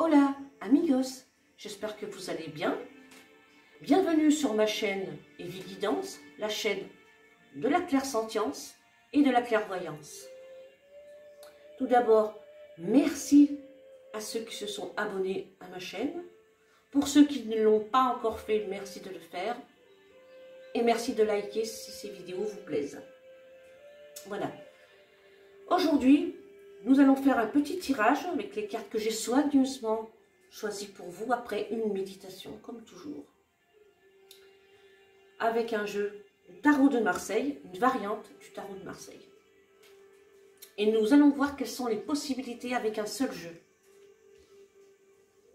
Hola, amigos, j'espère que vous allez bien. Bienvenue sur ma chaîne Eviguidance, la chaîne de la clairsentience et de la clairvoyance. Tout d'abord, merci à ceux qui se sont abonnés à ma chaîne. Pour ceux qui ne l'ont pas encore fait, merci de le faire. Et merci de liker si ces vidéos vous plaisent. Voilà. Aujourd'hui, nous allons faire un petit tirage avec les cartes que j'ai soigneusement choisies pour vous après une méditation, comme toujours. Avec un jeu du tarot de Marseille, une variante du tarot de Marseille. Et nous allons voir quelles sont les possibilités avec un seul jeu.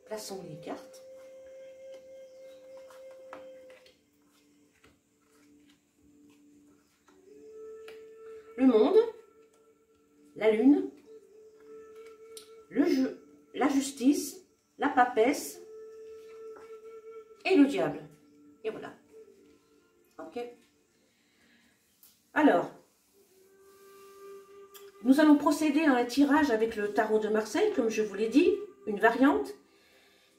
Plaçons les cartes. Le monde, la lune, le jeu, la justice, la papesse et le diable. Et voilà. Ok. Alors, nous allons procéder à un tirage avec le tarot de Marseille, comme je vous l'ai dit, une variante.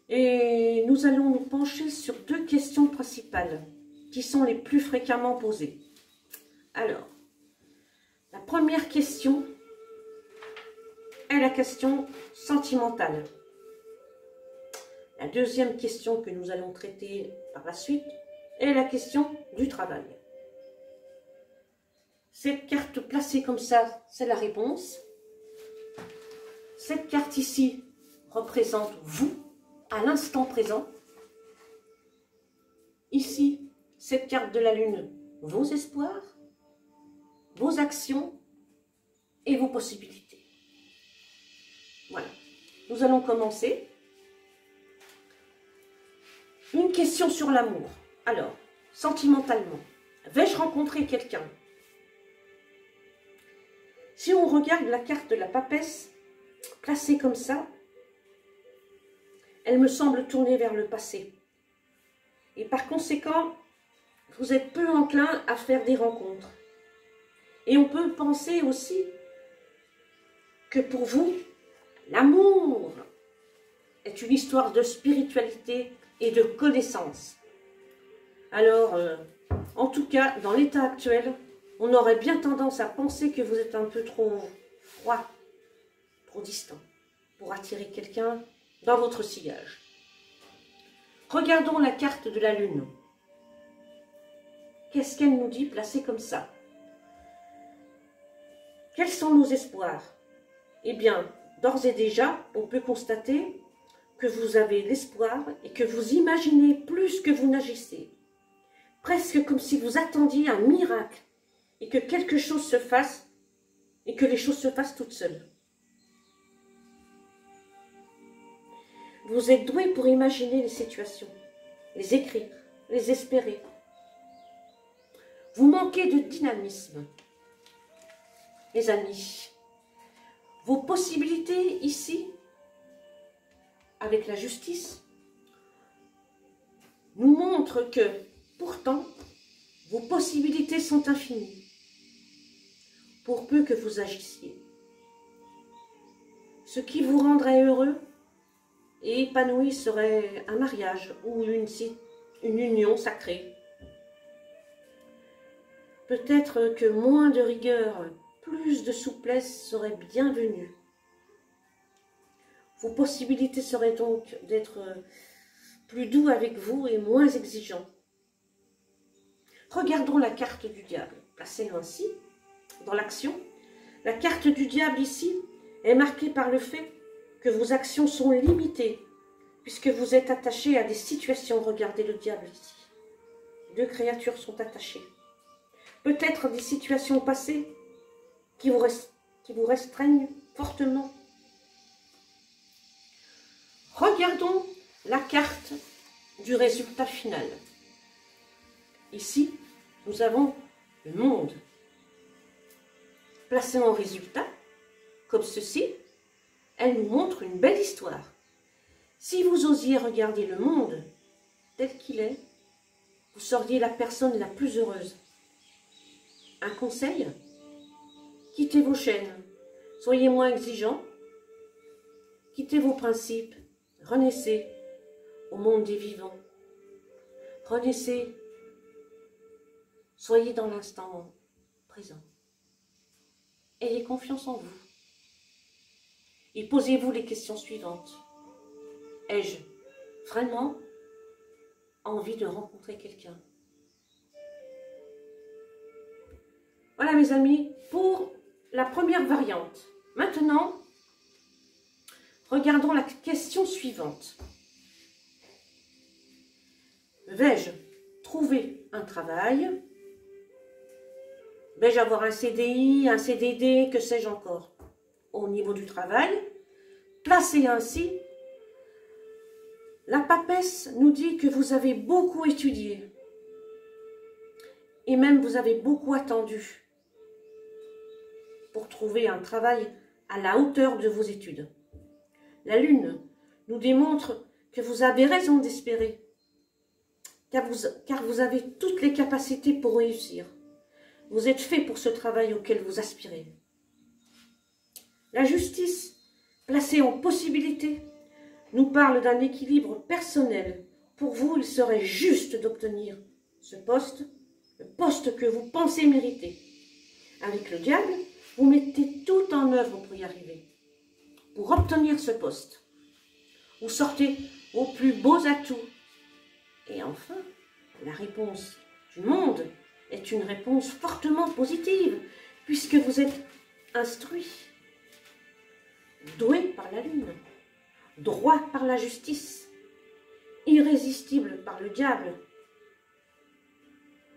Et nous allons nous pencher sur deux questions principales, qui sont les plus fréquemment posées. Alors, la première question est la question sentimentale. La deuxième question que nous allons traiter par la suite est la question du travail. Cette carte placée comme ça, c'est la réponse. Cette carte ici représente vous, à l'instant présent. Ici, cette carte de la lune, vos espoirs, vos actions et vos possibilités. Voilà. Nous allons commencer. Une question sur l'amour. Alors, sentimentalement, vais-je rencontrer quelqu'un? Si on regarde la carte de la papesse, placée comme ça, elle me semble tourner vers le passé. Et par conséquent, vous êtes peu enclin à faire des rencontres. Et on peut penser aussi que pour vous, l'amour est une histoire de spiritualité et de connaissance. Alors, en tout cas, dans l'état actuel, on aurait bien tendance à penser que vous êtes un peu trop froid, trop distant, pour attirer quelqu'un dans votre sillage. Regardons la carte de la lune. Qu'est-ce qu'elle nous dit placée comme ça? Quels sont nos espoirs? Eh bien, d'ores et déjà, on peut constater que vous avez l'espoir et que vous imaginez plus que vous n'agissez. Presque comme si vous attendiez un miracle et que quelque chose se fasse et que les choses se fassent toutes seules. Vous êtes doué pour imaginer les situations, les écrire, les espérer. Vous manquez de dynamisme, les amis. Vos possibilités ici, avec la justice, nous montrent que, pourtant, vos possibilités sont infinies, pour peu que vous agissiez. Ce qui vous rendrait heureux et épanoui serait un mariage ou une union sacrée. Peut-être que moins de rigueur, plus de souplesse serait bienvenue. Vos possibilités seraient donc d'être plus doux avec vous et moins exigeants. Regardons la carte du diable, placée ainsi, dans l'action. La carte du diable ici est marquée par le fait que vos actions sont limitées, puisque vous êtes attaché à des situations. Regardez le diable ici. Deux créatures sont attachées. Peut-être des situations passées qui vous restreignent fortement. Regardons la carte du résultat final. Ici, nous avons le monde. Placé en résultat, comme ceci, elle nous montre une belle histoire. Si vous osiez regarder le monde tel qu'il est, vous seriez la personne la plus heureuse. Un conseil? Quittez vos chaînes, soyez moins exigeants, quittez vos principes, renaissez au monde des vivants. Renaissez, soyez dans l'instant présent. Ayez confiance en vous. Et posez-vous les questions suivantes. Ai-je vraiment envie de rencontrer quelqu'un? Voilà mes amis, pour la première variante. Maintenant, regardons la question suivante. Vais-je trouver un travail? Vais-je avoir un CDI, un CDD, que sais-je encore? Au niveau du travail, placé ainsi, la papesse nous dit que vous avez beaucoup étudié et même vous avez beaucoup attendu pour trouver un travail à la hauteur de vos études. La lune nous démontre que vous avez raison d'espérer, car vous avez toutes les capacités pour réussir. Vous êtes fait pour ce travail auquel vous aspirez. La justice, placée en possibilité, nous parle d'un équilibre personnel. Pour vous, il serait juste d'obtenir ce poste, le poste que vous pensez mériter. Avec le diable, vous mettez tout en œuvre pour y arriver. Pour obtenir ce poste, vous sortez vos plus beaux atouts. Et enfin, la réponse du monde est une réponse fortement positive, puisque vous êtes instruit, doué par la lune, droit par la justice, irrésistible par le diable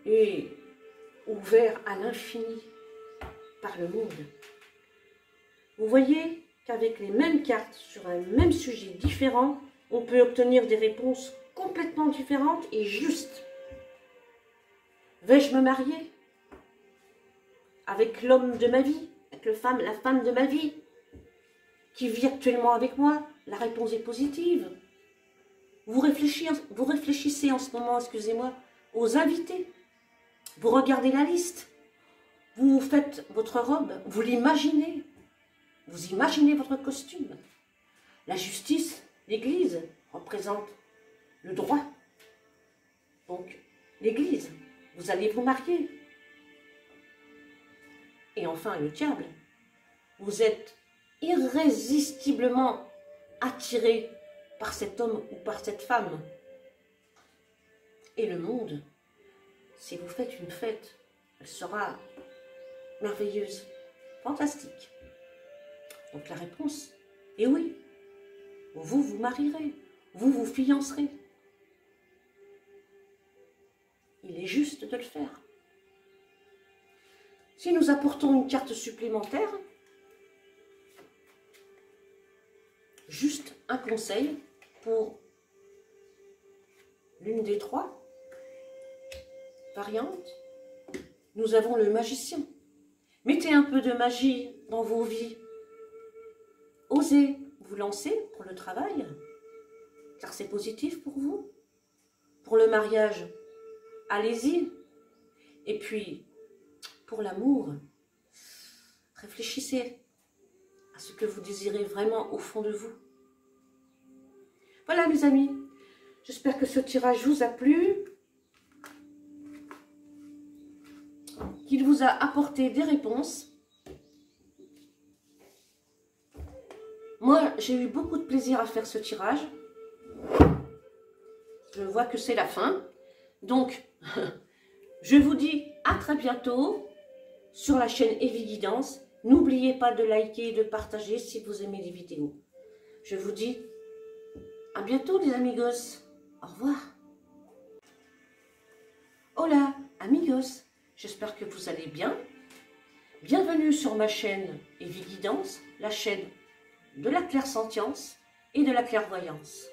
et ouvert à l'infini par le monde. Vous voyez qu'avec les mêmes cartes sur un même sujet différent, on peut obtenir des réponses complètement différentes et justes. Vais-je me marier avec l'homme de ma vie, avec la femme de ma vie, qui vit actuellement avec moi? La réponse est positive. Vous réfléchissez en ce moment, excusez-moi, aux invités. Vous regardez la liste. Vous faites votre robe, vous l'imaginez. Vous imaginez votre costume. La justice, l'Église, représente le droit. Donc, l'Église, vous allez vous marier. Et enfin, le diable, vous êtes irrésistiblement attiré par cet homme ou par cette femme. Et le monde, si vous faites une fête, elle sera merveilleuse, fantastique. Donc la réponse est oui. Vous vous marierez, vous vous fiancerez. Il est juste de le faire. Si nous apportons une carte supplémentaire, juste un conseil pour l'une des trois variantes, nous avons le magicien. Mettez un peu de magie dans vos vies. Osez vous lancer pour le travail, car c'est positif pour vous. Pour le mariage, allez-y. Et puis, pour l'amour, réfléchissez à ce que vous désirez vraiment au fond de vous. Voilà mes amis, j'espère que ce tirage vous a plu, qu'il vous a apporté des réponses. Moi, j'ai eu beaucoup de plaisir à faire ce tirage. Je vois que c'est la fin. Donc, je vous dis à très bientôt sur la chaîne Evie Guidance. N'oubliez pas de liker et de partager si vous aimez les vidéos. Je vous dis à bientôt les amigos. Au revoir. Hola amigos, j'espère que vous allez bien. Bienvenue sur ma chaîne Evie Guidance, la chaîne de la clairsentience et de la clairvoyance.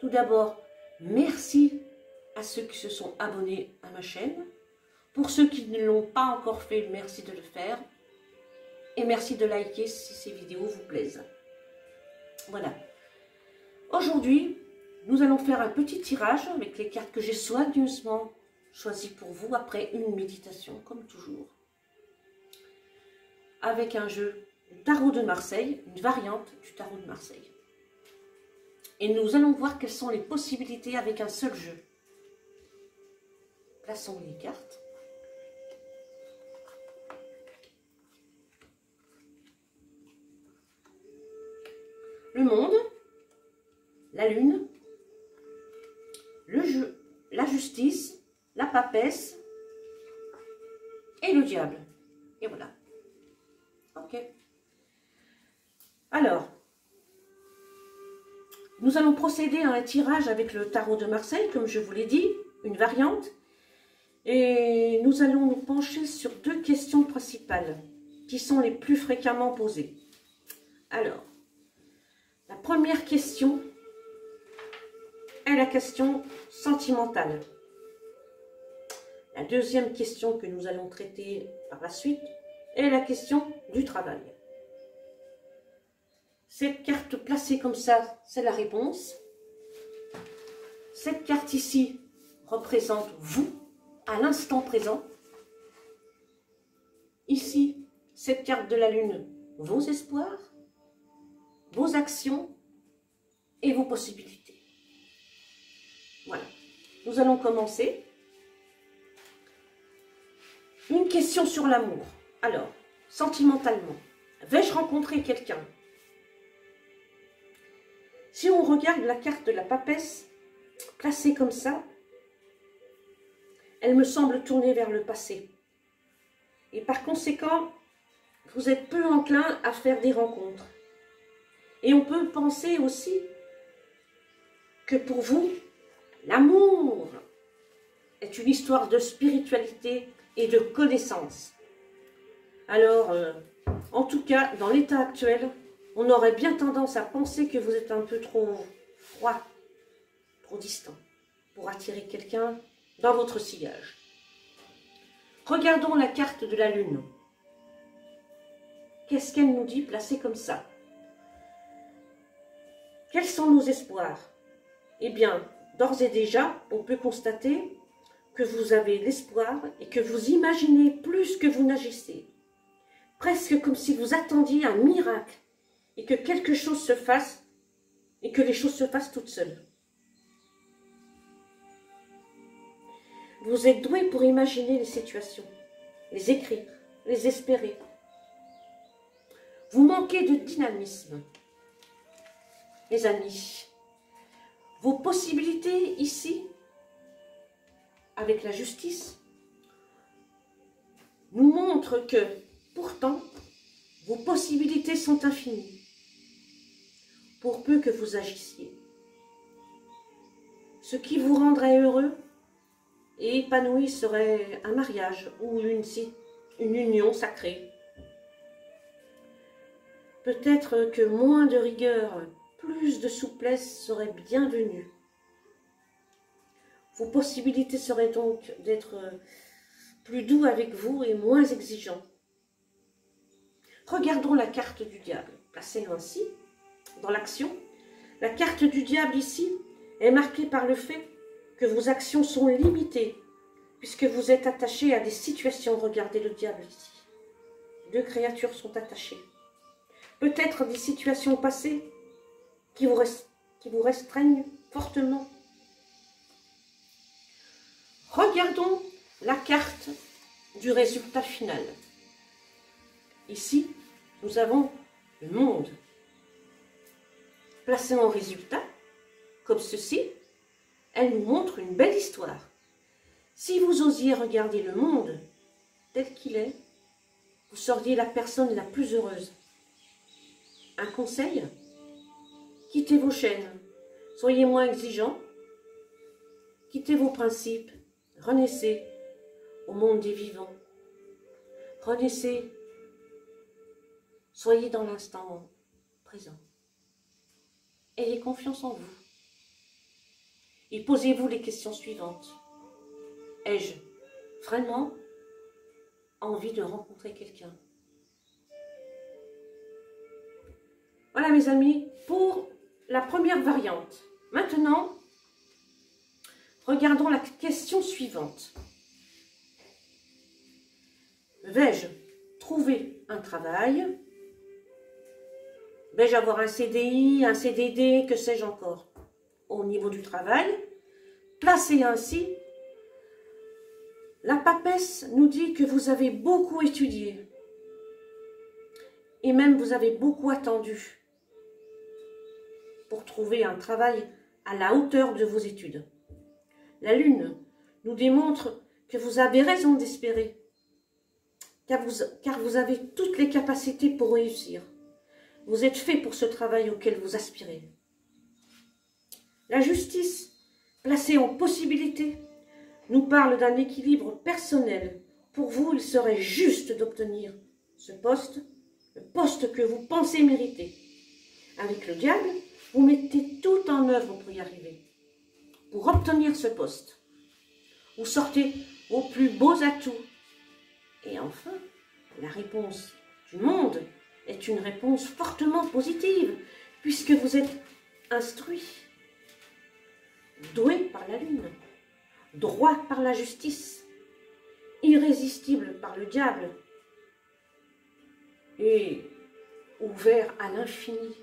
Tout d'abord, merci à ceux qui se sont abonnés à ma chaîne. Pour ceux qui ne l'ont pas encore fait, merci de le faire. Et merci de liker si ces vidéos vous plaisent. Voilà. Aujourd'hui, nous allons faire un petit tirage avec les cartes que j'ai soigneusement choisies pour vous après une méditation, comme toujours. Avec un jeu du tarot de Marseille, une variante du tarot de Marseille. Et nous allons voir quelles sont les possibilités avec un seul jeu. Plaçons les cartes. Le monde, la lune, le jeu, la justice, la papesse et le diable. Et voilà. Ok. Alors, nous allons procéder à un tirage avec le tarot de Marseille, comme je vous l'ai dit, une variante. Et nous allons nous pencher sur deux questions principales, qui sont les plus fréquemment posées. Alors, la première question est la question sentimentale. La deuxième question que nous allons traiter par la suite est la question du travail. Cette carte placée comme ça, c'est la réponse. Cette carte ici représente vous, à l'instant présent. Ici, cette carte de la lune, vos espoirs, vos actions et vos possibilités. Voilà. Nous allons commencer. Une question sur l'amour. Alors, sentimentalement, vais-je rencontrer quelqu'un? Si on regarde la carte de la papesse, placée comme ça, elle me semble tourner vers le passé. Et par conséquent, vous êtes peu enclin à faire des rencontres. Et on peut penser aussi que pour vous, l'amour est une histoire de spiritualité et de connaissance. Alors, en tout cas, dans l'état actuel, on aurait bien tendance à penser que vous êtes un peu trop froid, trop distant, pour attirer quelqu'un dans votre sillage. Regardons la carte de la lune. Qu'est-ce qu'elle nous dit placée comme ça? Quels sont nos espoirs? Eh bien, d'ores et déjà, on peut constater que vous avez l'espoir et que vous imaginez plus que vous n'agissez. Presque comme si vous attendiez un miracle et que quelque chose se fasse et que les choses se fassent toutes seules. Vous êtes doué pour imaginer les situations, les écrire, les espérer. Vous manquez de dynamisme, les amis. Vos possibilités ici, avec la justice, nous montrent que, pourtant, vos possibilités sont infinies, pour peu que vous agissiez. Ce qui vous rendrait heureux et épanoui serait un mariage ou une union sacrée. Peut-être que moins de rigueur, plus de souplesse serait bienvenue. Vos possibilités seraient donc d'être plus doux avec vous et moins exigeants. Regardons la carte du diable, placée ainsi, dans l'action. La carte du diable ici est marquée par le fait que vos actions sont limitées, puisque vous êtes attaché à des situations. Regardez le diable ici. Deux créatures sont attachées. Peut-être des situations passées qui vous restreignent fortement. Regardons la carte du résultat final. Ici, nous avons le monde. Placé en résultat, comme ceci, elle nous montre une belle histoire. Si vous osiez regarder le monde tel qu'il est, vous seriez la personne la plus heureuse. Un conseil? Quittez vos chaînes, soyez moins exigeants, quittez vos principes, renaissez au monde des vivants. Renaissez, soyez dans l'instant présent. Ayez confiance en vous. Et posez-vous les questions suivantes. Ai-je vraiment envie de rencontrer quelqu'un? Voilà mes amis, pour la première variante. Maintenant, regardons la question suivante. Vais-je trouver un travail? Vais-je avoir un CDI, un CDD, que sais-je encore? Au niveau du travail, placé ainsi, la papesse nous dit que vous avez beaucoup étudié. Et même vous avez beaucoup attendu pour trouver un travail à la hauteur de vos études. La Lune nous démontre que vous avez raison d'espérer, car vous avez toutes les capacités pour réussir. Vous êtes fait pour ce travail auquel vous aspirez. La justice, placée en possibilité, nous parle d'un équilibre personnel. Pour vous, il serait juste d'obtenir ce poste, le poste que vous pensez mériter. Avec le diable, vous mettez tout en œuvre pour y arriver. Pour obtenir ce poste, vous sortez vos plus beaux atouts. Et enfin, la réponse du monde est une réponse fortement positive, puisque vous êtes instruit, doué par la lune, droit par la justice, irrésistible par le diable et ouvert à l'infini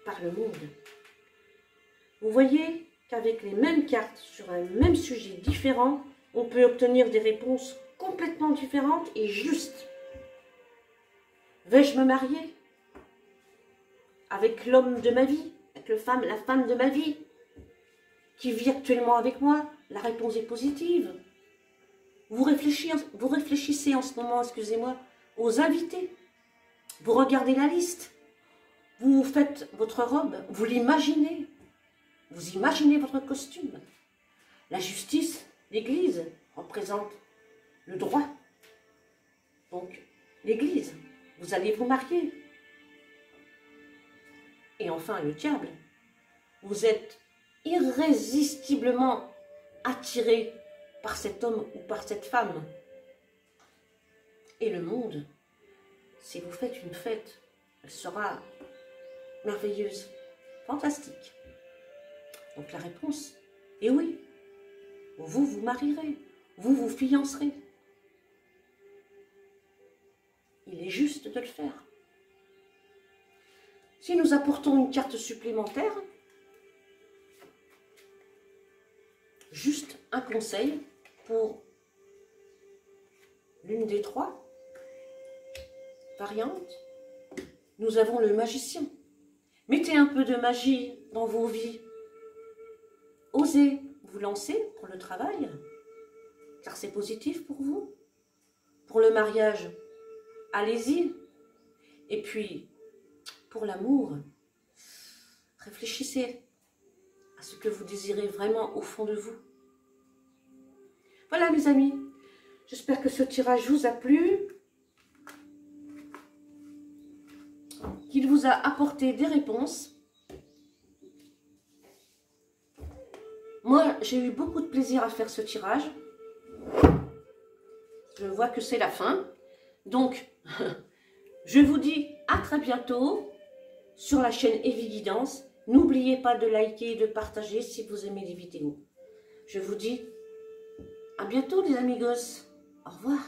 par le monde. Vous voyez qu'avec les mêmes cartes sur un même sujet différent, on peut obtenir des réponses complètement différentes et justes. Vais-je me marier avec l'homme de ma vie, avec la femme de ma vie, qui vit actuellement avec moi? La réponse est positive. Vous réfléchissez en ce moment, excusez-moi, aux invités. Vous regardez la liste. Vous faites votre robe, vous l'imaginez. Vous imaginez votre costume. La justice, l'Église, représente le droit. Donc, l'Église, vous allez vous marier. Et enfin, le diable, vous êtes irrésistiblement attiré par cet homme ou par cette femme. Et le monde, si vous faites une fête, elle sera merveilleuse, fantastique. Donc la réponse est oui. Vous vous marierez, vous vous fiancerez. Il est juste de le faire. Si nous apportons une carte supplémentaire, juste un conseil pour l'une des trois variantes, nous avons le magicien. Mettez un peu de magie dans vos vies. Osez vous lancer pour le travail, car c'est positif pour vous. Pour le mariage, allez-y. Et puis, pour l'amour, réfléchissez à ce que vous désirez vraiment au fond de vous. Voilà mes amis, j'espère que ce tirage vous a plu, qu'il vous a apporté des réponses. Moi, j'ai eu beaucoup de plaisir à faire ce tirage. Je vois que c'est la fin. Donc, je vous dis à très bientôt sur la chaîne Eviguidance. N'oubliez pas de liker et de partager si vous aimez les vidéos. Je vous dis à bientôt les amigos. Au revoir.